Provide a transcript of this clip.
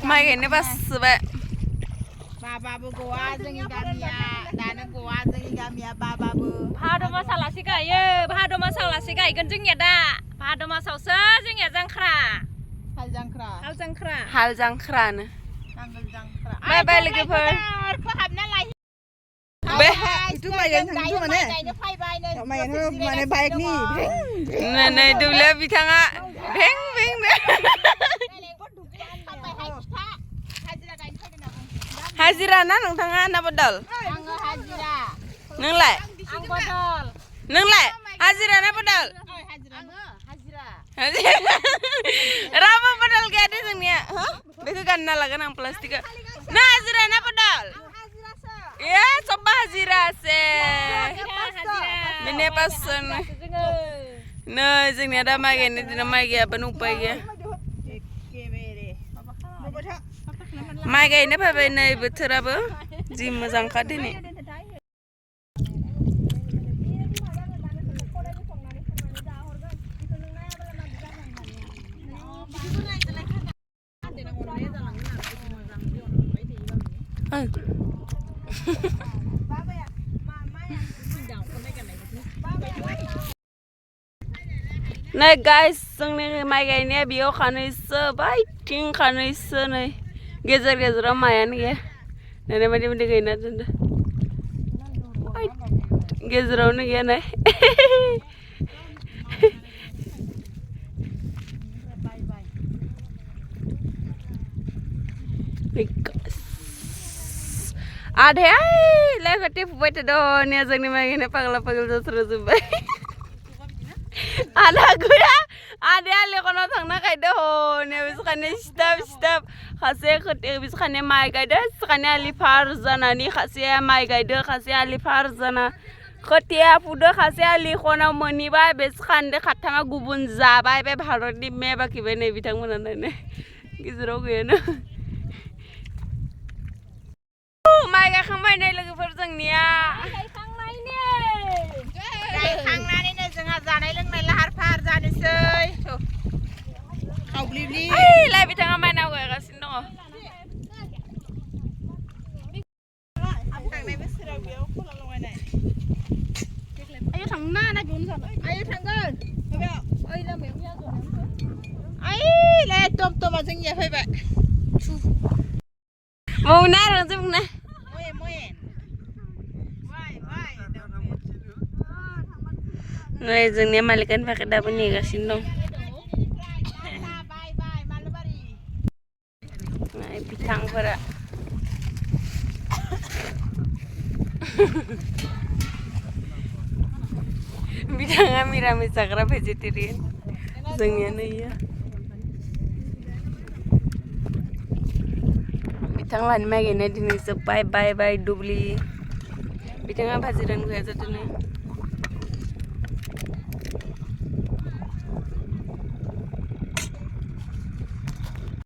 Mai Gainai pas sebab. Bababu goa जोंनि गामिया दानो goa जोंनि गामिया बाबाबु भाद मासालासे गायो भाद मासालासे गायगोन जोंनिया दा भाद मासावसो जोंनिया जांख्रा हाल जांख्रा Hal jangkraan. नांगोल जांख्रा Bye bye लोगोफोर. खौ हाबना लायो Be. Itu Mai Gainai थांनो माने गायनो फैबाय नै Mai Gainai माने बाइकनि Nei dulu bitanga. Beng beng. Hajira na nongtanga na bodol. आङो हाजिरा Nonglai. आं बदल Nonglai. Hajira na bodol. हाजिरा Rapa bodol ke ada sengnya? Hah? Beku kan na lagan ang plastik. Na hajira na bodol. Ya, coba hajira se. Mene pasen. No, sengnya ada Mai Gainai di nama Gaiyabanw upay ya. Mai Gainai pabai nei bothorabo ji mojang kha dini. Nei guys, जोंनि Mai Gainai बेयाव खानैसो बायथिं खानैसो नै गेजेर गेजेराव मायानो गैया नै बायदि बायदि गायना दोनदो गेजेरावनो गैया नै आधाया लाइफाटे फुबाय थादों ने जोंनि Mai Gainai पागला पागल जाथ्राजोब्बाय आधा गैया आधाया लेखनाव थांना गायदो हनै बिसखाने सिथाब खासे खोथे बिसखाने माइ गायदो सिखाने आलि फार जानानै खासे माइ गायदो खासे आलि फार जाना खोथिया फुदो खासे आलि खनाव मोनिबाय बिसखाने खाथामा गुबुन जाबाय बे भारतनि मे बाखिबाय नै बिथांमोना नै गेजेराव गैयानो माइ गायखांबाय नै लोगोफोर जोंनिया गायखांनानैनो जोंहा जानाय लोंनाय लाहार फाहार जानोसै खावब्लिब्लि लाय बिथाङा माइनाव गायगासिनो दङ थांनाय बोसोराव बेयाव खला लगायनाय आयो थांनो ना बेयावनो जाबाय आयो थांगोन बेयाव ओइ लामायाव आइ ले टमटमा जोंनिया फैबाय मौना रंजों बुंना नै जोंनि मालिकानि थाखाय दाबो नेगासिनो दं नै बिथांफोरा बिथाङा मिरामिस जाग्रा भेजिटेरियान जोंनिया नैया बिथांलानि Mai Gainai दिनै जोब्बाय बाय बाय दुब्लि बिथाङा भाजिरान गैया जादों